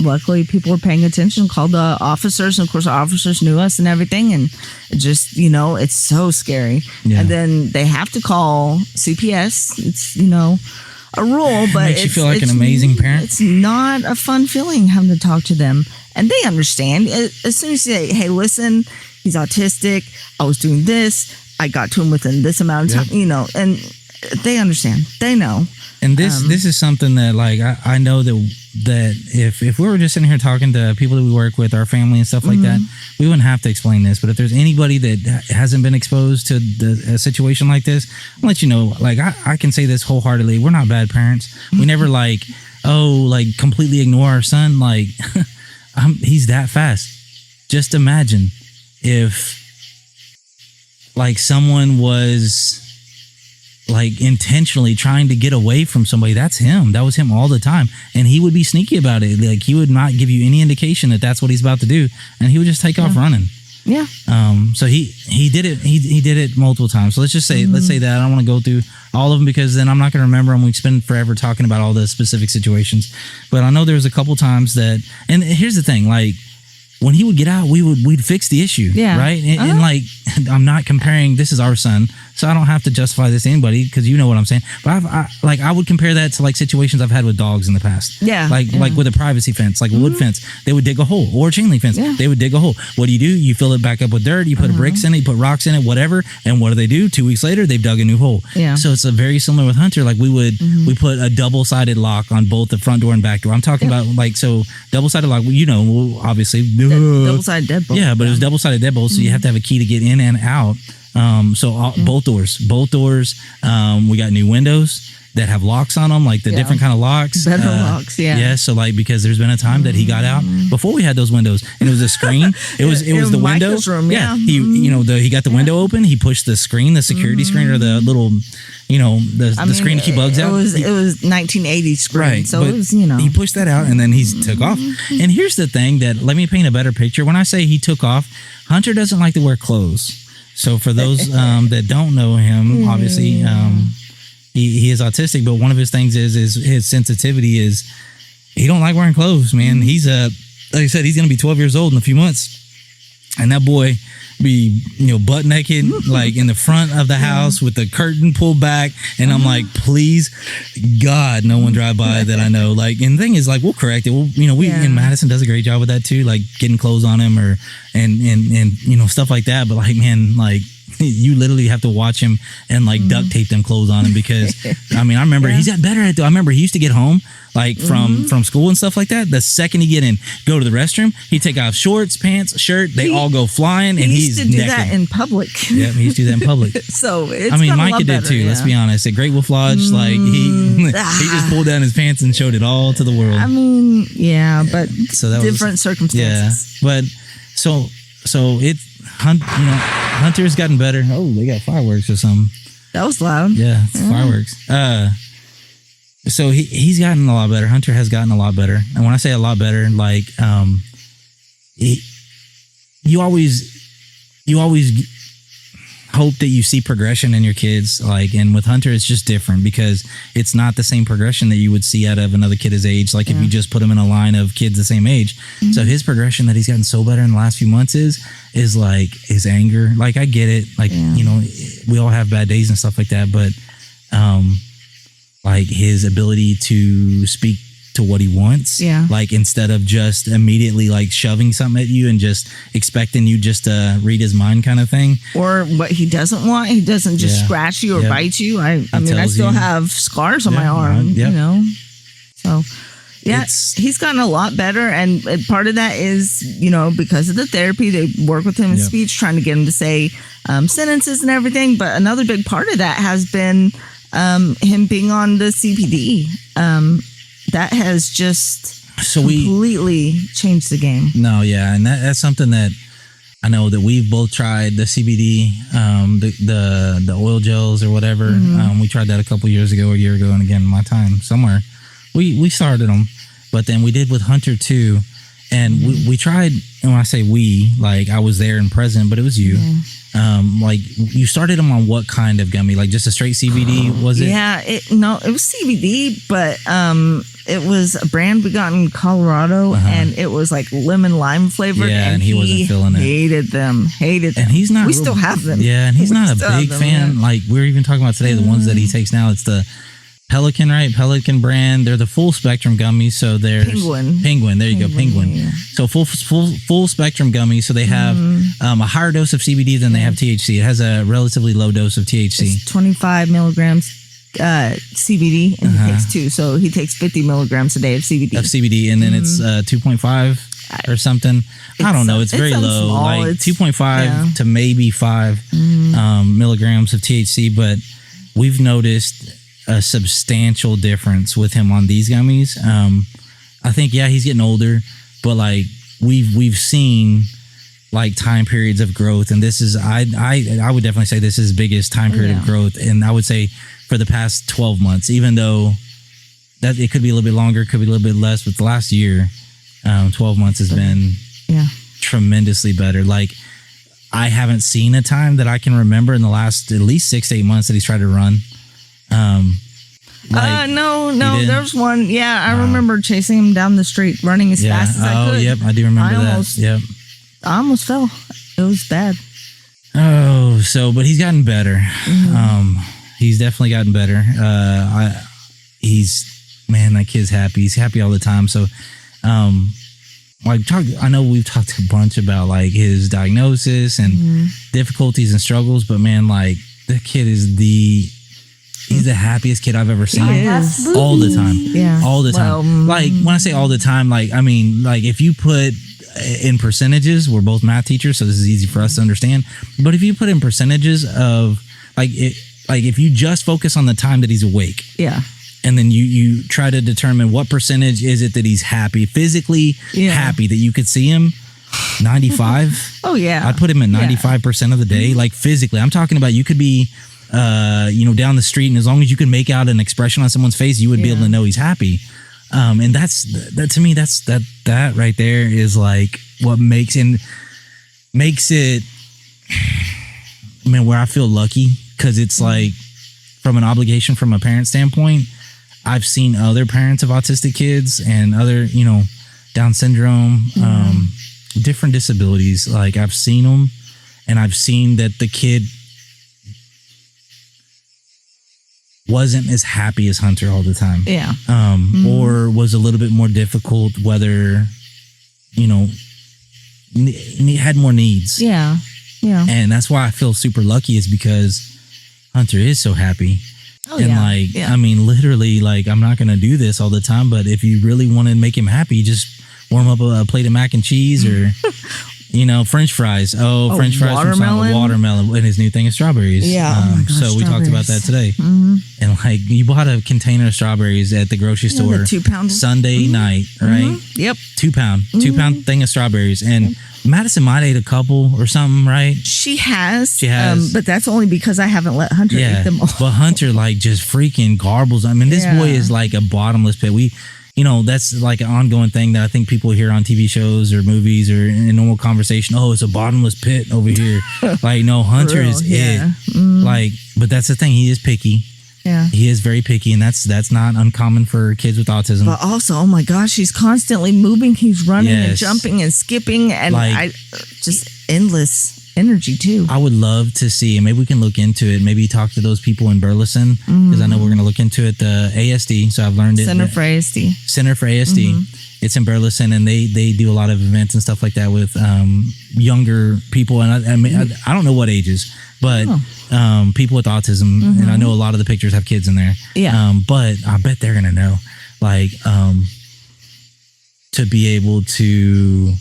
[SPEAKER 2] luckily people were paying attention. Called the officers, and of course the officers knew us and everything. And it just it's so scary. Yeah. And then they have to call CPS. It's a rule, but
[SPEAKER 1] it makes you feel like an amazing parent.
[SPEAKER 2] It's not a fun feeling having to talk to them, and they understand. As soon as you say, "Hey, listen, he's autistic. I was doing this. I got to him within this amount of time," and they understand. They know.
[SPEAKER 1] And this is something that like I know that if we were just sitting here talking to people that we work with, our family and stuff like that, we wouldn't have to explain this. But if there's anybody that hasn't been exposed to a situation like this, I'll let you know. Like I can say this wholeheartedly: we're not bad parents. We never completely ignore our son. Like he's that fast. Just imagine if like someone was like intentionally trying to get away from somebody. That's him. That was him all the time, and he would be sneaky about it. Like he would not give you any indication that that's what he's about to do, and he would just take off running.
[SPEAKER 2] Yeah.
[SPEAKER 1] So he did it. He did it multiple times. So let's say that. I don't want to go through all of them because then I'm not going to remember them. We spend forever talking about all the specific situations, but I know there was a couple times that. And here's the thing, like. When he would get out, we'd fix the issue, right? And like, I'm not comparing. This is our son, so I don't have to justify this to anybody because you know what I'm saying. But I would compare that to like situations I've had with dogs in the past. Like with a privacy fence, like a wood fence, they would dig a hole, or a chain link fence, they would dig a hole. What do? You fill it back up with dirt, you put bricks in it, you put rocks in it, whatever. And what do? 2 weeks later, they've dug a new hole.
[SPEAKER 2] Yeah.
[SPEAKER 1] So it's a very similar with Hunter. Like we put a double-sided lock on both the front door and back door. I'm talking about like double-sided lock. Obviously.
[SPEAKER 2] Double-sided deadbolt.
[SPEAKER 1] Yeah, but it was double-sided deadbolt, so you have to have a key to get in and out. Both doors. We got new windows that have locks on them, like the different kind of locks.
[SPEAKER 2] Better locks, yeah.
[SPEAKER 1] Yeah, so like because there's been a time that he got out before we had those windows, and it was a screen. It was the window.
[SPEAKER 2] Room,
[SPEAKER 1] he got the window open. He pushed the screen, the security screen, or the little, the screen to keep bugs out.
[SPEAKER 2] It was 1980s screen,
[SPEAKER 1] right?
[SPEAKER 2] So it was
[SPEAKER 1] he pushed that out, and then he took off. And here's the thing that let me paint a better picture. When I say he took off, Hunter doesn't like to wear clothes. So for those that don't know him, obviously. He is autistic, but one of his things is his sensitivity is he don't like wearing clothes, man. He's like I said, he's gonna be 12 years old in a few months, and that boy be butt naked like in the front of the house with the curtain pulled back, and I'm like, please God, no one drive by that I know. Like, and the thing is, like, we'll correct it. And Madison does a great job with that too, like getting clothes on him and stuff like that. But like, man, like. You literally have to watch him and like duct tape them clothes on him because I remember he's got better at it. I remember he used to get home like from school and stuff like that. The second he get in, go to the restroom, he'd take off shorts, pants, shirt. They all go flying, and he's
[SPEAKER 2] to do that in public.
[SPEAKER 1] Yeah, he used to do that in public.
[SPEAKER 2] So it's
[SPEAKER 1] Micah did too. Yeah. Let's be honest. At Great Wolf Lodge, like he just pulled down his pants and showed it all to the world.
[SPEAKER 2] But so that different circumstances.
[SPEAKER 1] Yeah, but so it. Hunter's gotten better. Oh, they got fireworks or something.
[SPEAKER 2] That was loud.
[SPEAKER 1] Yeah, it's fireworks. So he's gotten a lot better. Hunter has gotten a lot better. And when I say a lot better, like you always hope that you see progression in your kids, like, and with Hunter it's just different because it's not the same progression that you would see out of another kid his age, like if you just put him in a line of kids the same age. So his progression that he's gotten so better in the last few months is like his anger. Like, I get it, like we all have bad days and stuff like that, but like his ability to speak to what he wants.
[SPEAKER 2] Yeah.
[SPEAKER 1] Like instead of just immediately like shoving something at you and just expecting you just to read his mind kind of thing.
[SPEAKER 2] Or what he doesn't want. He doesn't just
[SPEAKER 1] Yeah.
[SPEAKER 2] scratch you or
[SPEAKER 1] Yep.
[SPEAKER 2] bite you. I mean, I
[SPEAKER 1] tells
[SPEAKER 2] still
[SPEAKER 1] you.
[SPEAKER 2] have scars on my
[SPEAKER 1] Yeah,
[SPEAKER 2] arm,
[SPEAKER 1] yep.
[SPEAKER 2] you know? So, yeah,
[SPEAKER 1] It's-
[SPEAKER 2] he's gotten a lot better. And part of that is, you know, because of the therapy, they work with him in
[SPEAKER 1] Yep.
[SPEAKER 2] speech, trying to get him to say sentences and everything. But another big part of that has been him being on the CBD. That has just
[SPEAKER 1] So we
[SPEAKER 2] completely changed the game.
[SPEAKER 1] No, yeah, and that's something that I know that we've both tried the CBD, the oil gels or whatever. We tried that a couple years ago, or a year ago, and again, my time somewhere. We started them, but then we did with Hunter too, and we tried. And when I say we, like I was there and present, but it was you. Like you started them on what kind of gummy? Like just a straight CBD? Was it?
[SPEAKER 2] Yeah, it was CBD, but it was a brand we got in Colorado, and it was like lemon lime flavored.
[SPEAKER 1] Yeah, and he wasn't feeling it.
[SPEAKER 2] Hated them.
[SPEAKER 1] And he's not.
[SPEAKER 2] We
[SPEAKER 1] real-
[SPEAKER 2] still have them.
[SPEAKER 1] Yeah, and he's
[SPEAKER 2] We
[SPEAKER 1] not a
[SPEAKER 2] still have
[SPEAKER 1] big
[SPEAKER 2] them,
[SPEAKER 1] fan.
[SPEAKER 2] yeah.
[SPEAKER 1] Like we were even talking about today, the ones that he takes now. It's the Pelican, right? Pelican brand. They're the full spectrum gummies. So there's
[SPEAKER 2] Penguin.
[SPEAKER 1] There you go, Penguin.
[SPEAKER 2] Yeah.
[SPEAKER 1] So full spectrum gummies. So they have a higher dose of CBD than they have THC. It has a relatively low dose of THC.
[SPEAKER 2] It's 25 milligrams CBD, and he takes 2. So he takes 50 milligrams a day of CBD.
[SPEAKER 1] Of CBD, and then it's 2.5 or something. I don't know. It's very
[SPEAKER 2] something
[SPEAKER 1] low,
[SPEAKER 2] small.
[SPEAKER 1] like
[SPEAKER 2] It's-
[SPEAKER 1] 2.5
[SPEAKER 2] yeah.
[SPEAKER 1] to maybe 5 milligrams of THC. But we've noticed a substantial difference with him on these gummies. I think he's getting older, but like we've seen like time periods of growth, and this is I would definitely say this is his biggest time period of growth, and I would say for the past 12 months, even though that it could be a little bit longer, could be a little bit less, but the last year, 12 months has been tremendously better. Like I haven't seen a time that I can remember in the last at least 6 to 8 months that he's tried to run.
[SPEAKER 2] No,
[SPEAKER 1] didn't?
[SPEAKER 2] there's one. Yeah, I remember chasing him down the street, running as fast as I could.
[SPEAKER 1] Yep, I do remember that.
[SPEAKER 2] almost-
[SPEAKER 1] Yep.
[SPEAKER 2] I almost fell. It was bad.
[SPEAKER 1] Oh, but he's gotten better. He's definitely gotten better. That kid's happy. He's happy all the time. So, I know we've talked a bunch about like his diagnosis and difficulties and struggles, but man, like that kid is he's the happiest kid I've ever seen.
[SPEAKER 2] He is.
[SPEAKER 1] All the time.
[SPEAKER 2] Yeah.
[SPEAKER 1] All the time.
[SPEAKER 2] Well,
[SPEAKER 1] Like when I say all the time, like I mean like if you put in percentages, we're both math teachers, so this is easy for us to understand. But if you put in percentages of if you just focus on the time that he's awake,
[SPEAKER 2] Yeah.
[SPEAKER 1] and then you try to determine what percentage is it that he's happy, physically happy that you could see him, 95.
[SPEAKER 2] Oh, yeah.
[SPEAKER 1] I'd put him at 95% of the day, like physically. I'm talking about you could be, down the street, and as long as you can make out an expression on someone's face, you would be able to know he's happy. And that to me, that right there is like what makes it, man, where I feel lucky, because it's like from an obligation from a parent standpoint, I've seen other parents of autistic kids and other, Down syndrome, different disabilities. Like I've seen them, and I've seen that the kid wasn't as happy as Hunter all the time.
[SPEAKER 2] Yeah.
[SPEAKER 1] Or was a little bit more difficult, whether, had more needs.
[SPEAKER 2] Yeah. Yeah.
[SPEAKER 1] And that's why I feel super lucky, is because Hunter is so happy.
[SPEAKER 2] Oh,
[SPEAKER 1] And
[SPEAKER 2] yeah.
[SPEAKER 1] I mean, literally, like, I'm not going to do this all the time, but if you really want to make him happy, just warm up a plate of mac and cheese or, French fries. French fries from
[SPEAKER 2] watermelon?
[SPEAKER 1] watermelon. And his new thing is strawberries.
[SPEAKER 2] Yeah. Oh my gosh,
[SPEAKER 1] so we talked about that
[SPEAKER 2] strawberries.
[SPEAKER 1] today. And like, you bought a container of strawberries at the grocery store.
[SPEAKER 2] the 2 pound.
[SPEAKER 1] Sunday night, right?
[SPEAKER 2] Yep.
[SPEAKER 1] 2 pound thing of strawberries. And Madison might ate a couple or something, right?
[SPEAKER 2] She has.
[SPEAKER 1] She has.
[SPEAKER 2] But that's only because I haven't let Hunter eat them all.
[SPEAKER 1] But Hunter like just freaking garbles. I mean, this boy is like a bottomless pit. That's like an ongoing thing that I think people hear on TV shows or movies or in normal conversation. Oh, it's a bottomless pit over here. Like, no, Hunter
[SPEAKER 2] real,
[SPEAKER 1] is
[SPEAKER 2] yeah.
[SPEAKER 1] it. Like, but that's the thing. He is picky.
[SPEAKER 2] Yeah.
[SPEAKER 1] He is very picky, and that's not uncommon for kids with autism.
[SPEAKER 2] But also, oh my gosh, he's constantly moving. He's running and
[SPEAKER 1] Yes.
[SPEAKER 2] jumping and skipping, and
[SPEAKER 1] Like-
[SPEAKER 2] I just endless. energy too.
[SPEAKER 1] I would love to see, and maybe we can look into it. Maybe talk to those people in Burleson, because I know we're going to look into it. The ASD, so I've learned it.
[SPEAKER 2] Center for ASD.
[SPEAKER 1] Center for ASD. It's in Burleson, and they do a lot of events and stuff like that with younger people. And I mean, I don't know what ages, but people with autism, and I know a lot of the pictures have kids in there.
[SPEAKER 2] Yeah.
[SPEAKER 1] But I bet they're going to know, like, to be able to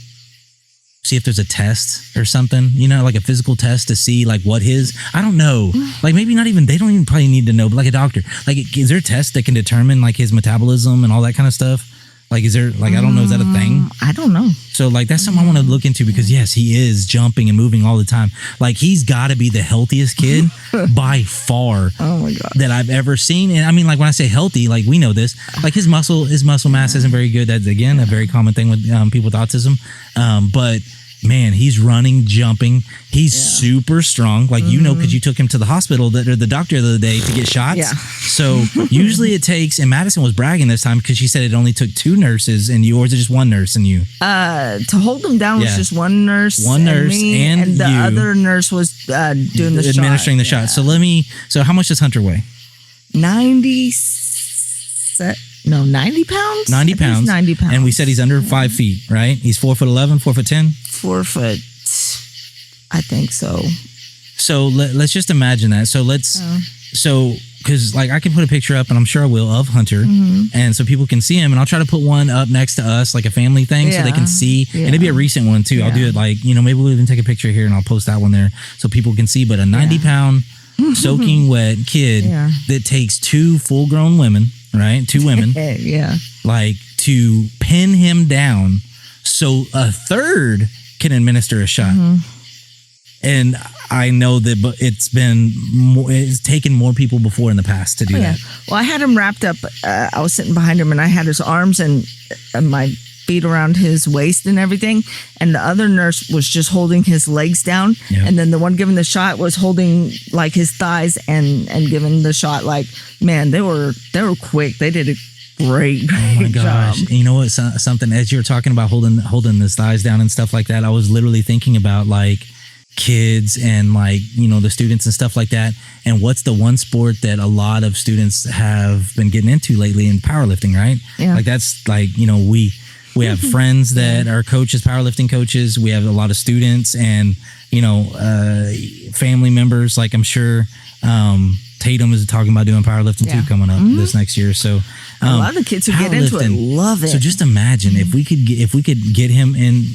[SPEAKER 1] see if there's a test or something, you know, like a physical test to see like what his, I don't know, like maybe not even, they don't even probably need to know, but like a doctor, like is there a test that can determine like his metabolism and all that kind of stuff? Like, is there, like, I don't know, is that a thing?
[SPEAKER 2] I don't know.
[SPEAKER 1] So like, that's something I want to look into, because yes, he is jumping and moving all the time. Like, he's got to be the healthiest kid by far
[SPEAKER 2] Oh my God.
[SPEAKER 1] that I've ever seen. And I mean, like, when I say healthy, like, we know this, like his muscle mass isn't very good. That's again a very common thing with people with autism. But man, he's running, jumping. He's super strong. Like, you know, because you took him to the hospital or the doctor the other day to get shots.
[SPEAKER 2] Yeah.
[SPEAKER 1] So usually it takes, and Madison was bragging this time because she said it only took 2 nurses and you, or is it just 1 nurse and you?
[SPEAKER 2] To hold him down was
[SPEAKER 1] Yeah.
[SPEAKER 2] just 1 nurse.
[SPEAKER 1] One nurse
[SPEAKER 2] me,
[SPEAKER 1] and
[SPEAKER 2] the
[SPEAKER 1] you.
[SPEAKER 2] other nurse was doing the
[SPEAKER 1] Administering the shot. So so how much does Hunter weigh?
[SPEAKER 2] 90 pounds.
[SPEAKER 1] 90
[SPEAKER 2] I think
[SPEAKER 1] pounds.
[SPEAKER 2] it's 90 pounds.
[SPEAKER 1] And we said he's under 5 feet, right? He's 4'11", 4'10".
[SPEAKER 2] 4 foot. I think so.
[SPEAKER 1] So let's just imagine that. So because like I can put a picture up, and I'm sure I will, of Hunter, and so people can see him, and I'll try to put one up next to us, like a family thing, so they can see. And it'd be a recent one too. I'll do it like, you know, maybe we'll even take a picture here and I'll post that one there so people can see. But a 90-pound soaking wet kid that takes 2 full-grown women, right? 2 women,
[SPEAKER 2] Yeah.
[SPEAKER 1] like to pin him down, so a third can administer a shot. And I know that, but it's taken more people before in the past to do that.
[SPEAKER 2] Well, I had him wrapped up. I was sitting behind him, and I had his arms and my feet around his waist and everything. And the other nurse was just holding his legs down, and then the one giving the shot was holding like his thighs and giving the shot. Like, man, they were quick. They did a great
[SPEAKER 1] Oh my gosh!
[SPEAKER 2] job.
[SPEAKER 1] And you know what? Something as you were talking about holding his thighs down and stuff like that, I was literally thinking about like kids and like, you know, the students and stuff like that. And what's the one sport that a lot of students have been getting into lately in powerlifting, right?
[SPEAKER 2] Yeah.
[SPEAKER 1] Like that's like, you know, we have friends that are coaches, powerlifting coaches. We have a lot of students and, you know, family members. Like I'm sure Tatum is talking about doing powerlifting too coming up this next year. So
[SPEAKER 2] A lot of the kids who get into it love it.
[SPEAKER 1] So just imagine if we could get him in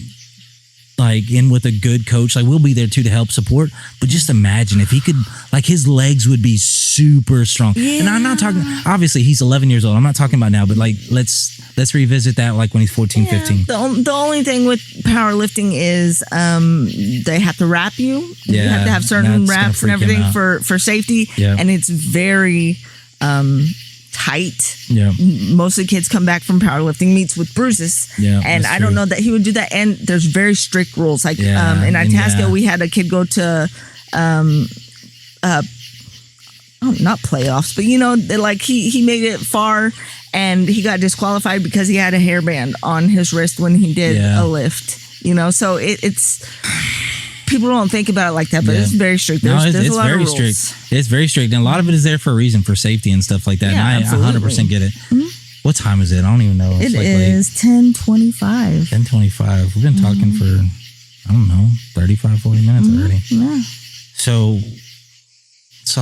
[SPEAKER 1] with a good coach, like we'll be there too to help support, but just imagine if he could, like his legs would be super strong. And I'm not talking, obviously he's 11 years old. I'm not talking about now, but like let's revisit that like when he's 14, 15.
[SPEAKER 2] The only thing with powerlifting is they have to wrap you. You have to have certain
[SPEAKER 1] that's gonna
[SPEAKER 2] wraps and
[SPEAKER 1] freak him
[SPEAKER 2] everything
[SPEAKER 1] out.
[SPEAKER 2] for safety.
[SPEAKER 1] Yeah.
[SPEAKER 2] And it's very tight.
[SPEAKER 1] Yeah.
[SPEAKER 2] Most of the kids come back from powerlifting meets with bruises.
[SPEAKER 1] Yeah,
[SPEAKER 2] And
[SPEAKER 1] that's
[SPEAKER 2] I don't
[SPEAKER 1] true.
[SPEAKER 2] know that he would do that. And there's very strict rules. Like
[SPEAKER 1] Yeah,
[SPEAKER 2] in
[SPEAKER 1] and
[SPEAKER 2] Itasca, we had a kid go to not playoffs, but you know, like he made it far and he got disqualified because he had a hairband on his wrist when he did a lift. You know, so it's people don't think about it like that, but it's very strict. There's a lot
[SPEAKER 1] very
[SPEAKER 2] of rules.
[SPEAKER 1] strict. It's very strict, and a lot of it is there for a reason, for safety and stuff like that.
[SPEAKER 2] Yeah,
[SPEAKER 1] and I
[SPEAKER 2] absolutely.
[SPEAKER 1] 100% get it. What time is it? I don't even know.
[SPEAKER 2] It
[SPEAKER 1] like
[SPEAKER 2] is 10:25.
[SPEAKER 1] 10:25. We've been talking for, I don't know, 35, 40 minutes already.
[SPEAKER 2] Yeah.
[SPEAKER 1] So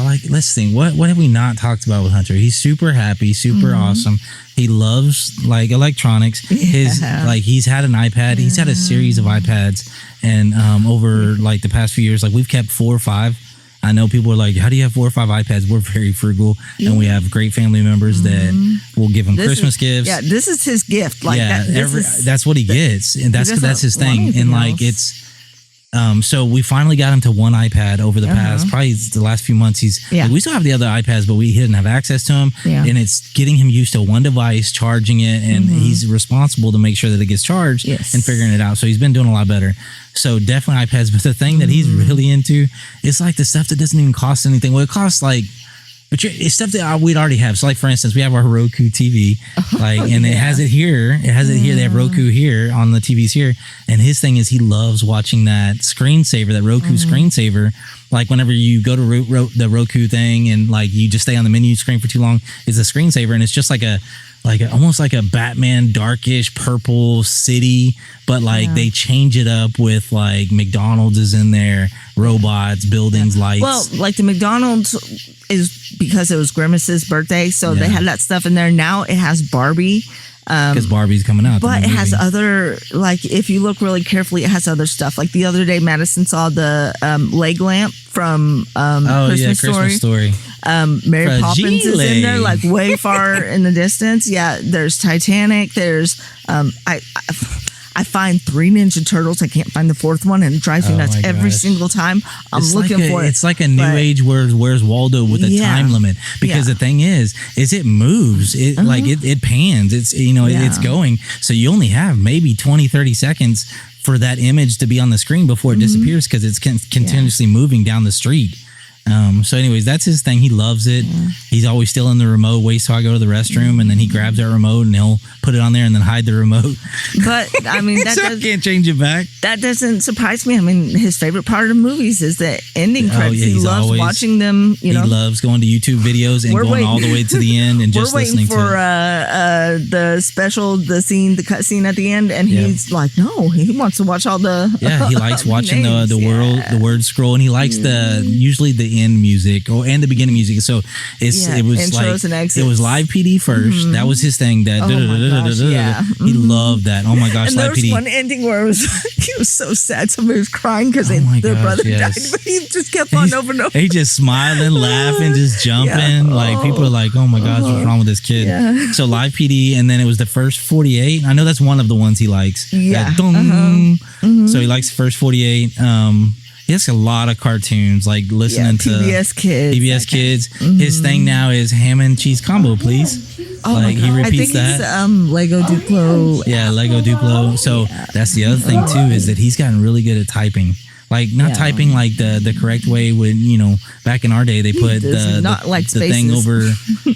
[SPEAKER 1] like, let's think. What have we not talked about with Hunter? He's super happy, super awesome. He loves like electronics. He's had an iPad. He's had a series of iPads, and over like the past few years, like we've kept 4 or 5. I know people are like, how do you have 4 or 5 iPads? We're very frugal, and we have great family members that will give him Christmas gifts.
[SPEAKER 2] Yeah, this is his gift. Like
[SPEAKER 1] that's what he gets, and that's his
[SPEAKER 2] want
[SPEAKER 1] thing.
[SPEAKER 2] anything
[SPEAKER 1] And like
[SPEAKER 2] else.
[SPEAKER 1] so we finally got him to one iPad over the past, probably the last few months. Like, we still have the other iPads, but we didn't have access to them.
[SPEAKER 2] Yeah.
[SPEAKER 1] And it's getting him used to one device, charging it, and he's responsible to make sure that it gets charged and figuring it out. So he's been doing a lot better. So definitely iPads. But the thing that he's really into is like the stuff that doesn't even cost anything. Well, it costs like but it's stuff that we'd already have. So like for instance, we have our Roku TV, and it has it here. It has it here. They have Roku here on the TVs here, and his thing is he loves watching that screensaver, that Roku screensaver. Like whenever you go to the Roku thing and like you just stay on the menu screen for too long, it's a screensaver, and it's just like almost like a Batman darkish purple city, but like they change it up with like McDonald's is in there, robots, buildings, lights.
[SPEAKER 2] Well, like the McDonald's is because it was Grimace's birthday, so they had that stuff in there. Now it has Barbie.
[SPEAKER 1] Because Barbie's coming out.
[SPEAKER 2] But it has other, like, if you look really carefully, it has other stuff. Like the other day, Madison saw the leg lamp from Christmas Story. Mary Poppins is in there, like way far in the distance. Yeah, there's Titanic. There's I find 3 Ninja Turtles. I can't find the 4th one, and it drives me nuts every single time. I'm looking for it. It's
[SPEAKER 1] like a new age Where's Waldo with a time limit, because the thing is it moves. It like it pans. It's it's going. So you only have maybe 20-30 seconds for that image to be on the screen before it disappears, because it's continuously moving down the street. So anyways, that's his thing. He loves it. He's always still in the remote. Waits till I go to the restroom, and then he grabs that remote and he'll put it on there and then hide the remote.
[SPEAKER 2] But I mean, that
[SPEAKER 1] can't change it back.
[SPEAKER 2] That doesn't surprise me. I mean, his favorite part of movies is the ending credits. He loves watching them. He
[SPEAKER 1] loves going to YouTube videos and going all the way to the end and just listening to it.
[SPEAKER 2] We're waiting for the cut scene at the end, and he's like, no, he wants to watch all the.
[SPEAKER 1] Yeah, he likes watching the word scroll, and he likes usually the end music and the beginning music. So it was
[SPEAKER 2] intros and exits.
[SPEAKER 1] It was Live PD first. That was his thing. That he loved that. Oh my gosh,
[SPEAKER 2] and
[SPEAKER 1] Live
[SPEAKER 2] there was
[SPEAKER 1] PD.
[SPEAKER 2] one ending where it was so sad. Somebody was crying because their brother died, but he just kept on over and over.
[SPEAKER 1] He just smiling, laughing, just jumping. Like people are like, oh my gosh, what's wrong with this kid?
[SPEAKER 2] Yeah.
[SPEAKER 1] So Live PD, and then it was the first 48. I know that's one of the ones he likes.
[SPEAKER 2] Yeah.
[SPEAKER 1] So he likes the first 48. He has a lot of cartoons, like listening to
[SPEAKER 2] PBS Kids.
[SPEAKER 1] His thing now is ham and cheese combo, please. He repeats that.
[SPEAKER 2] It's Lego Duplo.
[SPEAKER 1] Yeah, Lego Duplo. So that's the other thing too, is that he's gotten really good at typing. Like not typing like the correct way when, back in our day they put the thing over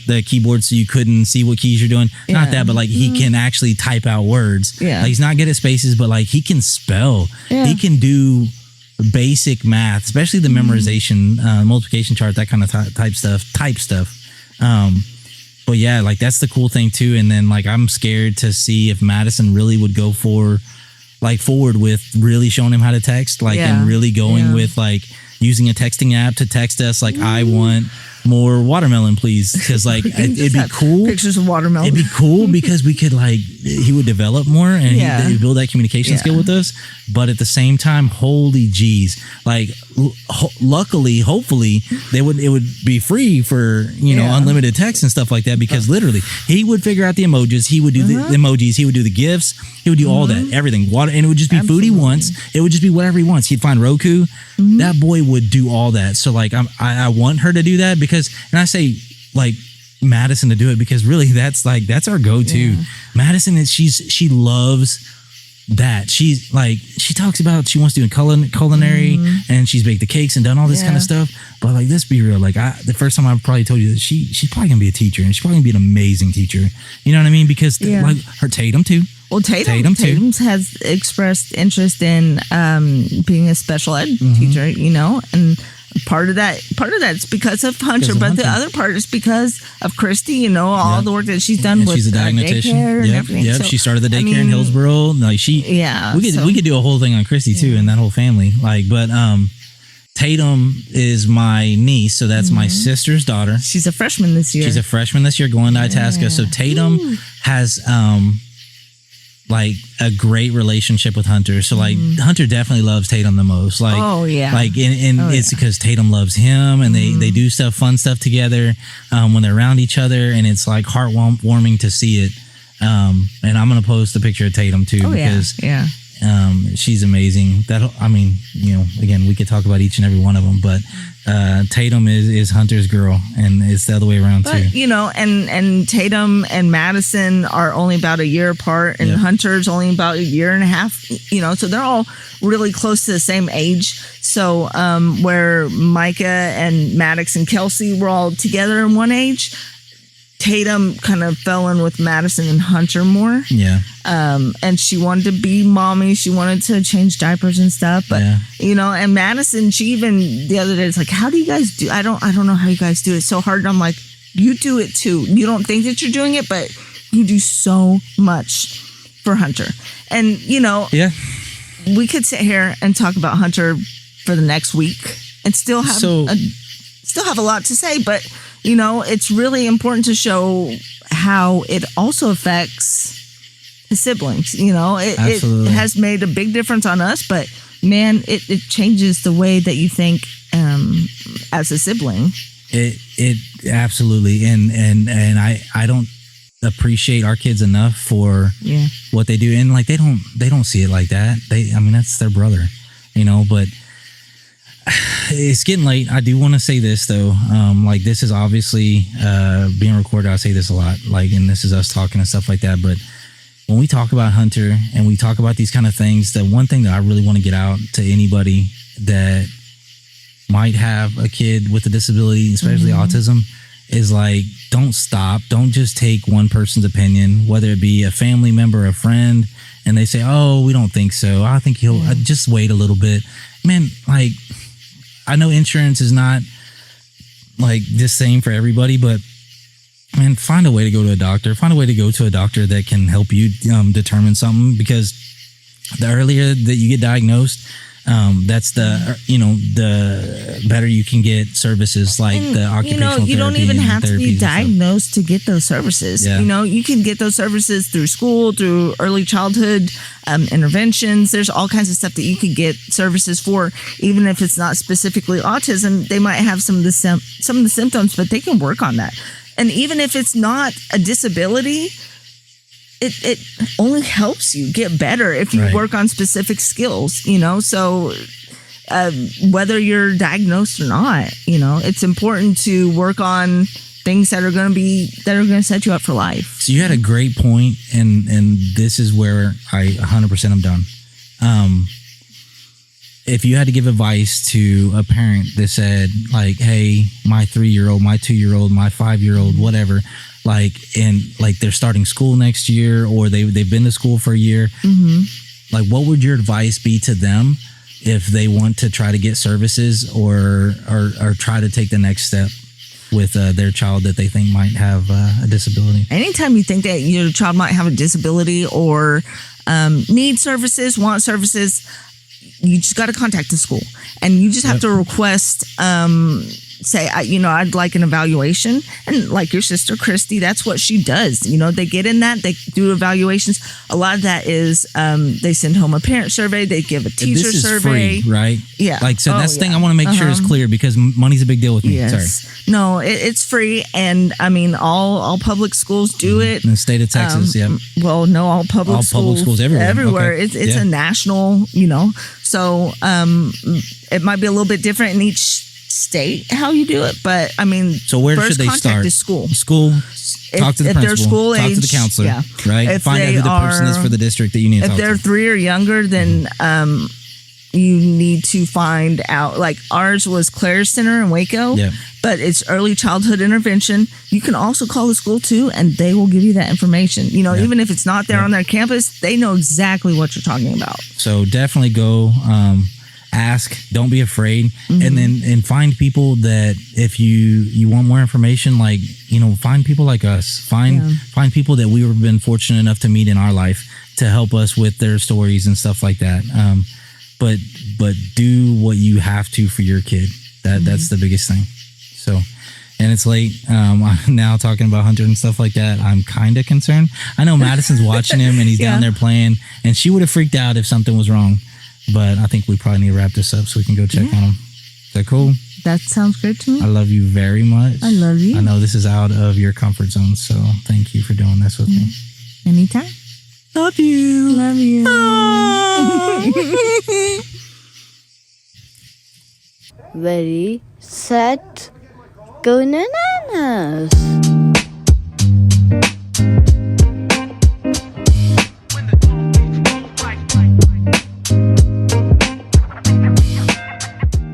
[SPEAKER 1] the keyboard so you couldn't see what keys you're doing. Yeah. Not that, but like he can actually type out words.
[SPEAKER 2] Yeah.
[SPEAKER 1] Like, he's not good at spaces, but like he can spell. Yeah. He can do basic math, especially the memorization, multiplication chart, that kind of type stuff. But yeah, like that's the cool thing too. And then like I'm scared to see if Madison really would go forward with really showing him how to text, and really going with like using a texting app to text us like, I want more watermelon, please, because like it'd be cool.
[SPEAKER 2] Pictures of watermelon.
[SPEAKER 1] It'd be cool because we could he would develop more and he'd build that communication skill with us. But at the same time, holy geez, like luckily, hopefully it would be free for unlimited text and stuff like that, because literally he would figure out the emojis, he would do the emojis, he would do the GIFs, he would do all that, everything. And it would just be food he wants. It would just be whatever he wants. He'd find Roku. That boy would do all that. So like I want her to do that, because, and I say like Madison to do it because really that's our go-to. Yeah. Madison she loves that. She's like, she talks about she wants to do culinary and she's baked the cakes and done all this kind of stuff. But like, let's be real. Like the first time I probably told you that she's probably gonna be a teacher, and she's probably gonna be an amazing teacher. You know what I mean? Because like her Tatum too.
[SPEAKER 2] Well, Tatum has expressed interest in being a special ed teacher, and part of that's because of Hunter, but the other part is because of Christy, all the work that she's done with
[SPEAKER 1] she's a diagnostician.
[SPEAKER 2] Daycare and everything.
[SPEAKER 1] Yep. So, she started the daycare in Hillsboro. Like we could do a whole thing on Christy too, and that whole family. But Tatum is my niece, so that's my sister's daughter.
[SPEAKER 2] She's a freshman this year.
[SPEAKER 1] Going to Itasca. So Tatum has like a great relationship with Hunter. So like Hunter definitely loves Tatum the most. Like, it's because Tatum loves him, and they do fun stuff together when they're around each other, and it's like heartwarming to see it. And I'm going to post a picture of Tatum too, because She's amazing. Again, we could talk about each and every one of them, but Tatum is Hunter's girl, and it's the other way around too.
[SPEAKER 2] And Tatum and Madison are only about a year apart, and Hunter's only about a year and a half. So they're all really close to the same age. So where Micah and Maddox and Kelsey were all together in one age, Tatum kind of fell in with Madison and Hunter more.
[SPEAKER 1] Yeah.
[SPEAKER 2] And she wanted to be mommy. She wanted to change diapers and stuff. But, and Madison, she even the other day, it's like, how do you guys do? I don't know how you guys do it. It's so hard. And I'm like, you do it too. You don't think that you're doing it, but you do so much for Hunter. And, we could sit here and talk about Hunter for the next week and still have a lot to say, but it's really important to show how it also affects his siblings. It has made a big difference on us, but man, it changes the way that you think as a sibling.
[SPEAKER 1] It absolutely, and I don't appreciate our kids enough for what they do, and like they don't see it like that. That's their brother, but. It's getting late. I do want to say this though. This is obviously being recorded. I say this a lot. And this is us talking and stuff like that. But when we talk about Hunter and we talk about these kind of things, the one thing that I really want to get out to anybody that might have a kid with a disability, especially autism, is don't stop. Don't just take one person's opinion, whether it be a family member, a friend, and they say, "Oh, we don't think so. I think he'll just wait a little bit." Man, I know insurance is not the same for everybody, but man, find a way to go to a doctor. Find a way to go to a doctor that can help you determine something, because the earlier that you get diagnosed, that's the better you can get services the occupational therapy.
[SPEAKER 2] You don't even have to be
[SPEAKER 1] therapies
[SPEAKER 2] diagnosed to get those services.
[SPEAKER 1] Yeah.
[SPEAKER 2] You can get those services through school, through early childhood interventions. There's all kinds of stuff that you could get services for, even if it's not specifically autism. They might have some of the symptoms, but they can work on that. And even if it's not a disability, it only helps you get better if you work on specific skills, so whether you're diagnosed or not, it's important to work on things that are going to set you up for life.
[SPEAKER 1] So you had a great point, and this is where I 100% am done. If you had to give advice to a parent that said hey, my 3-year-old, my 2-year-old, my 5-year-old, whatever, they're starting school next year, or they've been to school for a year, what would your advice be to them if they want to try to get services or try to take the next step with their child that they think might have a disability?
[SPEAKER 2] Anytime you think that your child might have a disability or need services, want services, you just got to contact the school, and you just have to request say, I'd like an evaluation. And like your sister, Christy, that's what she does. They get in that, they do evaluations. A lot of that is they send home a parent survey, they give a teacher
[SPEAKER 1] this is
[SPEAKER 2] survey.
[SPEAKER 1] Free, right?
[SPEAKER 2] Yeah.
[SPEAKER 1] That's the thing I want to make sure is clear, because money's a big deal with me.
[SPEAKER 2] Yes.
[SPEAKER 1] Sorry.
[SPEAKER 2] No, it's free. And all public schools do it.
[SPEAKER 1] In the state of Texas,
[SPEAKER 2] Well, no, all public schools
[SPEAKER 1] everywhere.
[SPEAKER 2] Okay. It's a national, so it might be a little bit different in each state how you do it, but
[SPEAKER 1] so where should they start?
[SPEAKER 2] The school
[SPEAKER 1] Talk to the principal,
[SPEAKER 2] they're school
[SPEAKER 1] talk
[SPEAKER 2] age,
[SPEAKER 1] to the counselor, right?
[SPEAKER 2] If
[SPEAKER 1] find out who the person is for the district that you need to
[SPEAKER 2] if
[SPEAKER 1] talk
[SPEAKER 2] they're
[SPEAKER 1] to.
[SPEAKER 2] 3 or younger, then you need to find out, ours was Claire's Center in Waco, but it's early childhood intervention. You can also call the school too, and they will give you that information. Even if it's not there on their campus, they know exactly what you're talking about.
[SPEAKER 1] So definitely go ask, don't be afraid, and find people that if you want more information, find people like us, find people that we've been fortunate enough to meet in our life to help us with their stories and stuff like that. But do what you have to for your kid. That's the biggest thing. So, and it's late. Now talking about Hunter and stuff like that, I'm kind of concerned. I know Madison's watching him and he's down there playing, and she would have freaked out if something was wrong. But I think we probably need to wrap this up so we can go check on him. Is that cool?
[SPEAKER 2] That sounds great to me.
[SPEAKER 1] I love you very much.
[SPEAKER 2] I love you.
[SPEAKER 1] I know this is out of your comfort zone, so thank you for doing this with me.
[SPEAKER 2] Anytime.
[SPEAKER 1] Love you.
[SPEAKER 2] Love you.
[SPEAKER 3] Ready, set, go bananas.